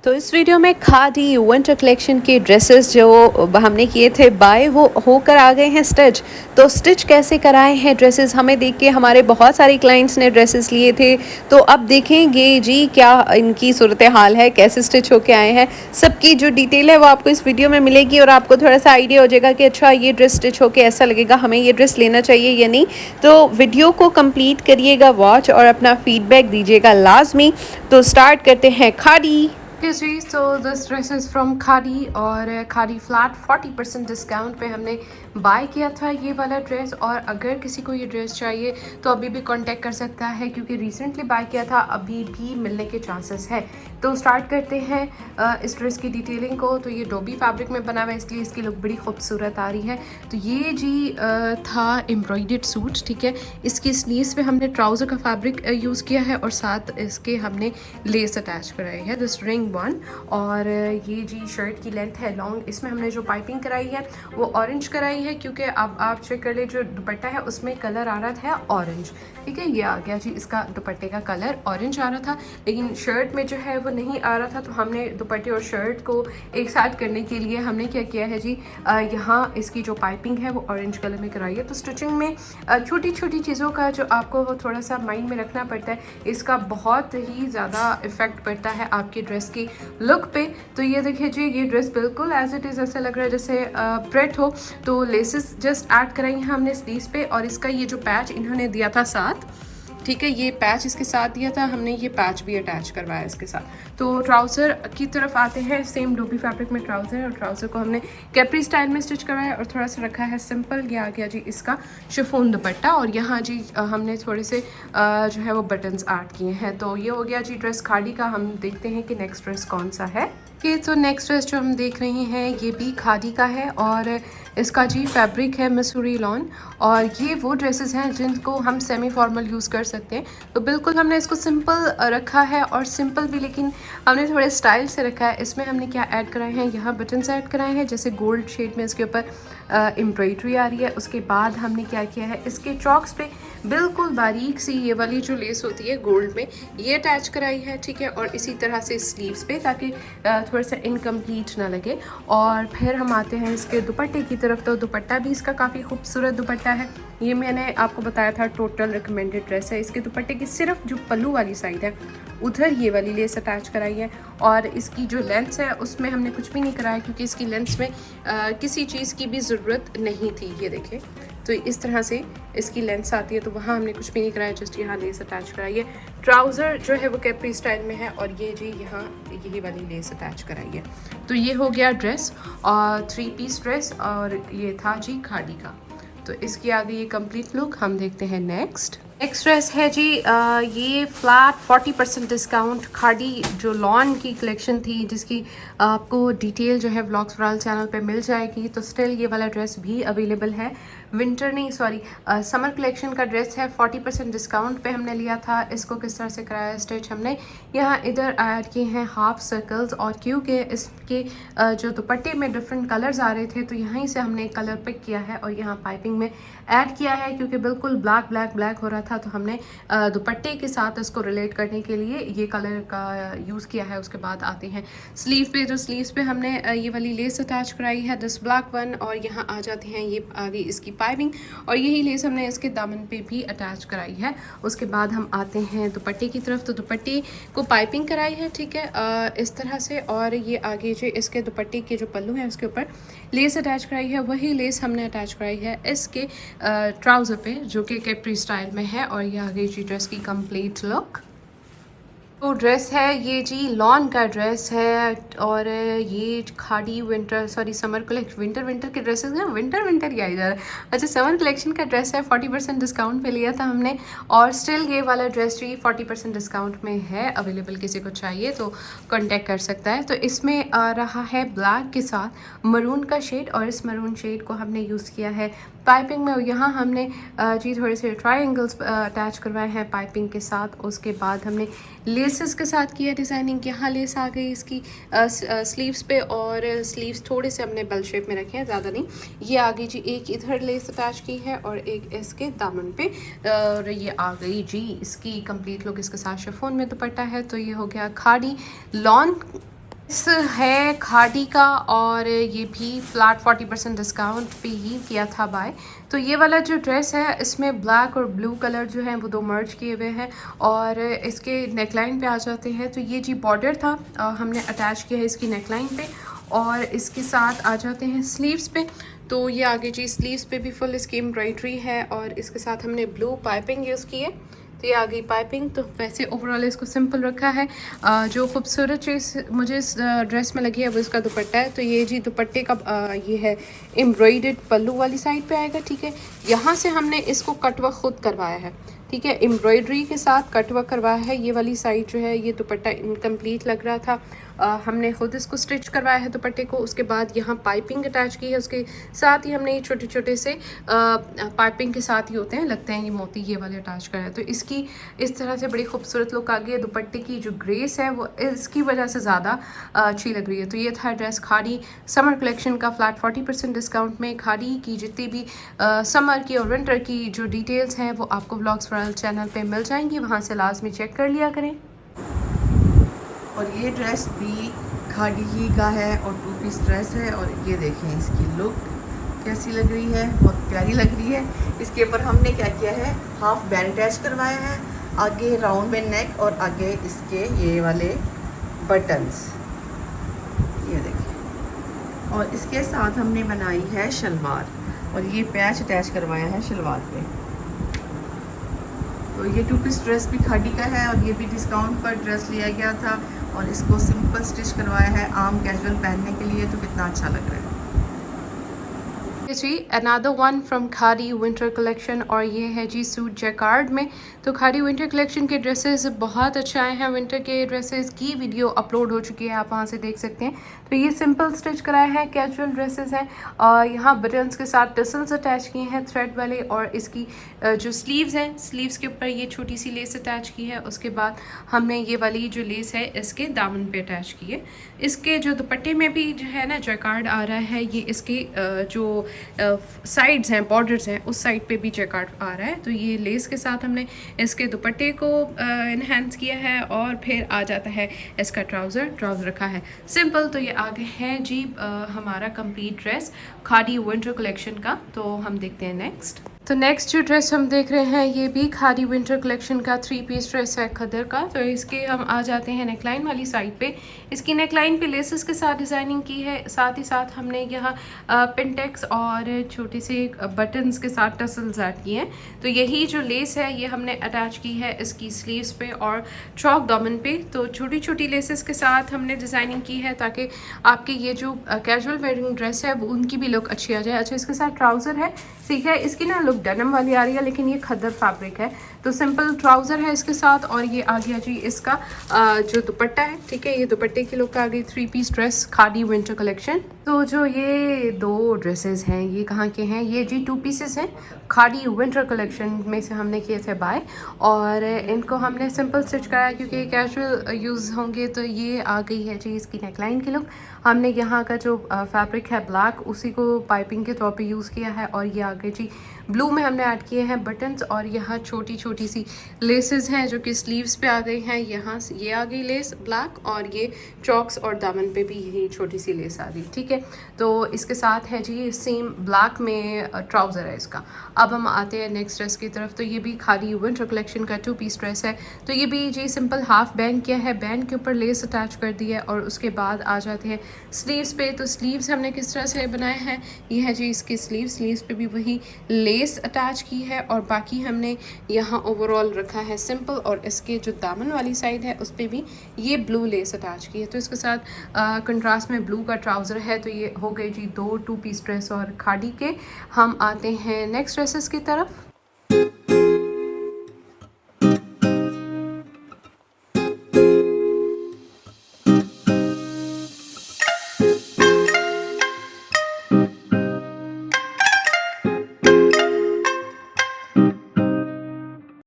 तो इस वीडियो में खादी विंटर कलेक्शन के ड्रेसेस जो हमने किए थे बाय वो होकर आ गए हैं स्टिच। तो स्टिच कैसे कराए हैं ड्रेसेस हमें देख के हमारे बहुत सारे क्लाइंट्स ने ड्रेसेस लिए थे। तो अब देखेंगे जी क्या इनकी सूरत हाल है, कैसे स्टिच होके आए हैं। सबकी जो डिटेल है वो आपको इस वीडियो में मिलेगी और आपको थोड़ा सा आइडिया हो जाएगा कि अच्छा ये ड्रेस स्टिच होके ऐसा लगेगा, हमें ये ड्रेस लेना चाहिए या नहीं। तो वीडियो को कंप्लीट करिएगा वॉच और अपना फीडबैक दीजिएगा लाजमी। तो स्टार्ट करते हैं khadi. Okay, ji so this dress is from khadi और खादी फ्लैट 40% डिस्काउंट पे हमने बाय किया था ये वाला ड्रेस। और अगर किसी को ये ड्रेस चाहिए तो अभी भी कांटेक्ट कर सकता है क्योंकि रिसेंटली बाय किया था, अभी भी मिलने के चांसेस है। तो स्टार्ट करते हैं इस ड्रेस की डिटेलिंग को। तो ये डोबी फैब्रिक में बना हुआ है इसलिए इसकी लुक बड़ी खूबसूरत आ रही है। तो ये जी था एम्ब्रॉयडर्ड सूट, ठीक है। इसकी स्लीव्स पे हमने ट्राउज़र का फैब्रिक यूज़ किया है और साथ इसके हमने लेस अटैच कराई है, दिस रिंग वन। और ये जी शर्ट की लेंथ है लॉन्ग। इसमें हमने जो पाइपिंग कराई है वो ऑरेंज कराई है क्योंकि अब आप चेक कर ले जो दुपट्टा है उसमें कलर आ रहा था ऑरेंज, ठीक है। ये आ गया जी इसका दुपट्टे का कलर ऑरेंज आ रहा था, लेकिन शर्ट में जो है वो नहीं आ रहा था। तो हमने दुपट्टे और शर्ट को एक साथ करने के लिए हमने क्या किया है जी, यहाँ इसकी जो पाइपिंग है वो ऑरेंज कलर में कराई है। तो स्टिचिंग में छोटी छोटी चीज़ों का जो आपको वो थोड़ा सा माइंड में रखना पड़ता है, इसका बहुत ही ज़्यादा इफेक्ट पड़ता है आपकी ड्रेस की लुक पे। तो ये देखिए जी ये ड्रेस बिल्कुल एज इट इज़ ऐसा लग रहा है जैसे प्रेट हो। तो लेसेस जस्ट ऐड कराई हैं हमने स्लीव्स पे और इसका ये जो पैच इन्होंने दिया था साथ, ठीक है, ये पैच इसके साथ दिया था, हमने ये पैच भी अटैच करवाया इसके साथ। तो ट्राउज़र की तरफ आते हैं, सेम डोबी फैब्रिक में ट्राउज़र है और ट्राउज़र को हमने कैप्री स्टाइल में स्टिच करवाया और थोड़ा सा रखा है सिंपल। ये आ गया जी इसका शिफॉन दुपट्टा और यहाँ जी हमने थोड़े से जो है वो बटन्स ऐड किए हैं। तो ये हो गया जी ड्रेस खादी का। हम देखते हैं कि नेक्स्ट ड्रेस कौन सा है। ये तो नेक्स्ट ड्रेस जो हम देख रहे हैं ये भी खादी का है और इसका जी फैब्रिक है मसूरी लॉन। और ये वो ड्रेसेस हैं जिनको हम सेमी फॉर्मल यूज़ कर सकते हैं। तो बिल्कुल हमने इसको सिंपल रखा है और सिंपल भी लेकिन हमने थोड़े स्टाइल से रखा है। इसमें हमने क्या ऐड कराए हैं, यहाँ बटन्स ऐड कराए हैं जैसे गोल्ड शेड में इसके ऊपर एम्ब्रॉयडरी आ रही है। उसके बाद हमने क्या किया है, इसके चॉक्स पे बिल्कुल बारीक सी ये वाली जो लेस होती है गोल्ड में ये अटैच कराई है, ठीक है। और इसी तरह से स्लीव्स पे ताकि थोड़ा सा इनकम्प्लीट ना लगे। और फिर हम आते हैं इसके दुपट्टे की तरफ। तो दुपट्टा भी इसका काफ़ी खूबसूरत दुपट्टा है। ये मैंने आपको बताया था टोटल रिकमेंडेड ड्रेस है। इसके दुपट्टे की सिर्फ जो पल्लू वाली साइड है उधर ये वाली लेस अटैच कराई है और इसकी जो लेंथ है उसमें हमने कुछ भी नहीं कराया क्योंकि इसकी लेंथ में किसी चीज़ की भी ज़रूरत नहीं थी। ये देखें तो इस तरह से इसकी लेंथ आती है, तो वहाँ हमने कुछ भी नहीं कराया, जस्ट यहाँ लेस अटैच कराई है। ट्राउज़र जो है वो कैप्री स्टाइल में है और ये जी यहाँ यही वाली लेस अटैच कराई है। तो ये हो गया ड्रेस और 3 पीस ड्रेस और ये था जी खादी का। तो इसकी आ गई ये कंप्लीट लुक। हम देखते हैं नेक्स्ट ड्रेस है जी ये फ्लैट 40% डिस्काउंट खादी जो लॉन की कलेक्शन थी जिसकी आपको डिटेल जो है व्लॉग्स फॉर ऑल चैनल पे मिल जाएगी। तो स्टिल ये वाला ड्रेस भी अवेलेबल है। विंटर नहीं सॉरी समर कलेक्शन का ड्रेस है, 40% डिस्काउंट पे हमने लिया था। इसको किस तरह से कराया स्टिच, हमने यहाँ इधर ऐड किए हैं हाफ सर्कल्स और क्योंकि इसके जो दुपट्टे में डिफरेंट कलर्स आ रहे थे तो यहीं से हमने कलर पिक किया है और यहाँ पाइपिंग में ऐड किया है क्योंकि बिल्कुल ब्लैक ब्लैक ब्लैक हो रहा था। तो हमने दुपट्टे के साथ इसको रिलेट करने के लिए ये कलर का यूज़ किया है। उसके बाद आते हैं स्लीव पे। जो स्लीव्स पे हमने ये वाली लेस अटैच कराई है, दिस ब्लैक वन। और यहाँ आ जाते हैं ये आ गई इसकी पाइपिंग और यही लेस हमने इसके दामन पे भी अटैच कराई है। उसके बाद हम आते हैं दुपट्टे की तरफ। तो दुपट्टे को पाइपिंग कराई है, ठीक है, इस तरह से। और ये आगे जो इसके दुपट्टे के जो पल्लू है उसके ऊपर लेस अटैच कराई है, वही लेस हमने अटैच कराई है इसके ट्राउज़र पे जो कि कैप्री स्टाइल में है। और ये आ गई जी ड्रेस की कंप्लीट लुक। तो ड्रेस है ये जी लॉन का ड्रेस है और ये khadi winter sorry summer collection winter के ड्रेसेस हैं, विंटर ही आ जा रहा है। अच्छा समर कलेक्शन का ड्रेस है, 40% डिस्काउंट पे लिया था हमने और स्टिल ये वाला ड्रेस जी 40% डिस्काउंट में है अवेलेबल। किसी को चाहिए तो कांटेक्ट कर सकता है। तो इसमें आ रहा है ब्लैक के साथ मरून का शेड और इस मरून शेड को हमने यूज़ किया है पाइपिंग में। और यहाँ हमने जी थोड़े से ट्रायंगल्स अटैच करवाए हैं पाइपिंग के साथ। उसके बाद हमने लेसेस के साथ किया डिज़ाइनिंग। यहाँ लेस आ गई इसकी स्लीव्स पे और स्लीव्स थोड़े से हमने बेल शेप में रखे हैं, ज़्यादा नहीं। ये आ गई जी एक इधर लेस अटैच की है और एक इसके दामन पे। और ये आ गई जी इसकी कंप्लीट लुक। इसके साथ शिफॉन में दुपट्टा है। तो ये हो गया खादी लॉन इस है खादी का और ये भी फ्लैट 40% डिस्काउंट पे ही किया था बाय। तो ये वाला जो ड्रेस है इसमें ब्लैक और ब्लू कलर जो है वो दो मर्ज किए हुए हैं और इसके नेकलाइन पे आ जाते हैं। तो ये जी बॉर्डर था हमने अटैच किया है इसकी नेकलाइन पे और इसके साथ आ जाते हैं स्लीव्स पे। तो ये आगे जी स्लीव्स पे भी फुल इसकी एम्ब्रॉयडरी है और इसके साथ हमने ब्लू पाइपिंग यूज़ की है। तो ये आ गई पाइपिंग। तो वैसे ओवरऑल इसको सिंपल रखा है। जो खूबसूरत चीज़ मुझे इस ड्रेस में लगी है वो इसका दुपट्टा है। तो ये जी दुपट्टे का ये है एम्ब्रॉयडर्ड पल्लू वाली साइड पे आएगा, ठीक है। यहाँ से हमने इसको कटवर्क खुद करवाया है, ठीक है, एम्ब्रॉयडरी के साथ कटवर्क करवाया है। ये वाली साइड जो है ये दुपट्टा इनकम्प्लीट लग रहा था, हमने खुद इसको स्टिच करवाया है दुपट्टे को। उसके बाद यहाँ पाइपिंग अटैच की है, उसके साथ ही हमने ये छोटे छोटे से पाइपिंग के साथ ही होते हैं, लगते हैं ये मोती, ये वाले अटैच करा है। तो इसकी इस तरह से बड़ी खूबसूरत लुक आ गई है। दुपट्टे की जो ग्रेस है वो इसकी वजह से ज़्यादा अच्छी लग रही है। तो ये था ड्रेस खाड़ी समर कलेक्शन का फ्लैट 40% डिस्काउंट में। खाड़ी की जितनी भी समर की और विंटर की जो डिटेल्स हैं वो आपको ब्लॉग्स वर्ल्ड चैनल पे मिल जाएंगी, वहाँ से लाजमी चेक कर लिया करें। और ये ड्रेस भी खादी ही का है और 2 पीस ड्रेस है। और ये देखें इसकी लुक कैसी लग रही है, बहुत प्यारी लग रही है। इसके ऊपर हमने क्या किया है, हाफ बैंड अटैच करवाया है, आगे राउंड में नेक और आगे इसके ये वाले बटन्स, ये देखें। और इसके साथ हमने बनाई है शलवार और ये पैच अटैच करवाया है शलवार पे। तो ये 2 पीस ड्रेस भी खादी का है और ये भी डिस्काउंट पर ड्रेस लिया गया था और इसको सिंपल स्टिच करवाया है आम कैजुअल पहनने के लिए। तो कितना अच्छा लग रहा है जी। Another one from Khadi winter collection और ये है जी सूट जैकार्ड में। तो खादी विंटर कलेक्शन के ड्रेसेस बहुत अच्छे आए हैं। विंटर के ड्रेसेस की वीडियो अपलोड हो चुकी है, आप वहाँ से देख सकते हैं। तो ये सिंपल स्टिच कराया है, कैजुअल ड्रेसेस हैं और यहाँ बटन्स के साथ टसल्स अटैच किए हैं थ्रेड वाले। और इसकी जो स्लीव्स हैं, स्लीव्स के ऊपर ये छोटी सी लेस अटैच की है। उसके बाद हमने ये वाली जो लेस है इसके दामन पे अटैच की है। इसके जो दुपट्टे में भी जो है ना जैकार्ड आ रहा है, ये इसके जो साइड्स हैं, बॉर्डर्स हैं, उस साइड पे भी जैकार्ड आ रहा है। तो ये लेस के साथ हमने इसके दुपट्टे को इन्हेंस किया है और फिर आ जाता है इसका ट्राउज़र रखा है सिंपल। तो ये आगे है जी हमारा complete dress khadi winter collection का। तो हम देखते हैं नेक्स्ट। तो नेक्स्ट जो ड्रेस हम देख रहे हैं ये भी खादी विंटर कलेक्शन का 3 पीस ड्रेस है खद्दर का। तो इसके हम आ जाते हैं नेकलाइन वाली साइड पे। इसकी नेकलाइन पे लेसेस के साथ डिज़ाइनिंग की है, साथ ही साथ हमने यहाँ पिनटेक्स और छोटे से बटन्स के साथ टसल्स ऐड किए हैं। तो यही जो लेस है ये हमने अटैच की है इसकी स्लीव्स पे और चौक दामन पे। तो छोटी छोटी लेसेस के साथ हमने डिज़ाइनिंग की है ताकि आपकी ये जो कैजुअल वेयरिंग ड्रेस है वो उनकी भी लुक अच्छी आ जाए। अच्छा, इसके साथ ट्राउज़र है, ठीक है, इसकी ना लुक डेनिम वाली आ रही है लेकिन ये खद्दर फैब्रिक है। तो सिंपल ट्राउज़र है इसके साथ और ये आ गया जी इसका जो दुपट्टा है, ठीक है, ये दुपट्टे की लुक आ गई 3 piece dress khadi winter collection. तो जो ये 2 ड्रेसेस हैं ये कहाँ के हैं, ये जी 2 पीसेस हैं खादी विंटर कलेक्शन में से हमने किए थे बाय और इनको हमने सिंपल स्टिच कराया क्योंकि कैजुअल यूज़ होंगे। तो ये आ गई है जी इसकी नेकलाइन की लुक। हमने यहाँ का जो फैब्रिक है ब्लैक उसी को पाइपिंग के तौर पे यूज़ किया है और ये आगे जी ब्लू में हमने ऐड किए हैं बटन्स और यहाँ छोटी छोटी सी लेसेस हैं जो कि स्लीव्स पे आ गई हैं। यहाँ से ये आ गई लेस ब्लैक और ये चॉक्स और दामन पे भी यही छोटी सी लेस आ गई, ठीक है। तो इसके साथ है जी सेम ब्लैक में ट्राउज़र है इसका। अब हम आते हैं नेक्स्ट ड्रेस की तरफ। तो ये भी खादी विंटर कलेक्शन का 2 पीस ड्रेस है। तो ये भी जी सिंपल हाफ बैंड किया है, बैंड के ऊपर लेस अटैच कर दी है और उसके बाद आ जाते हैं स्लीव्स पे। तो स्लीव्स हमने किस तरह से बनाए हैं, ये है जी इसकी स्लीव्स पे भी वही लेस अटैच की है और बाकी हमने यहाँ ओवरऑल रखा है सिंपल। और इसके जो दामन वाली साइड है उस पर भी ये ब्लू लेस अटैच की है। तो इसके साथ कंट्रास्ट में ब्लू का ट्राउज़र है। तो ये हो गए जी 2 पीस ड्रेस और खादी के। हम आते हैं नेक्स्ट ड्रेसेस की तरफ।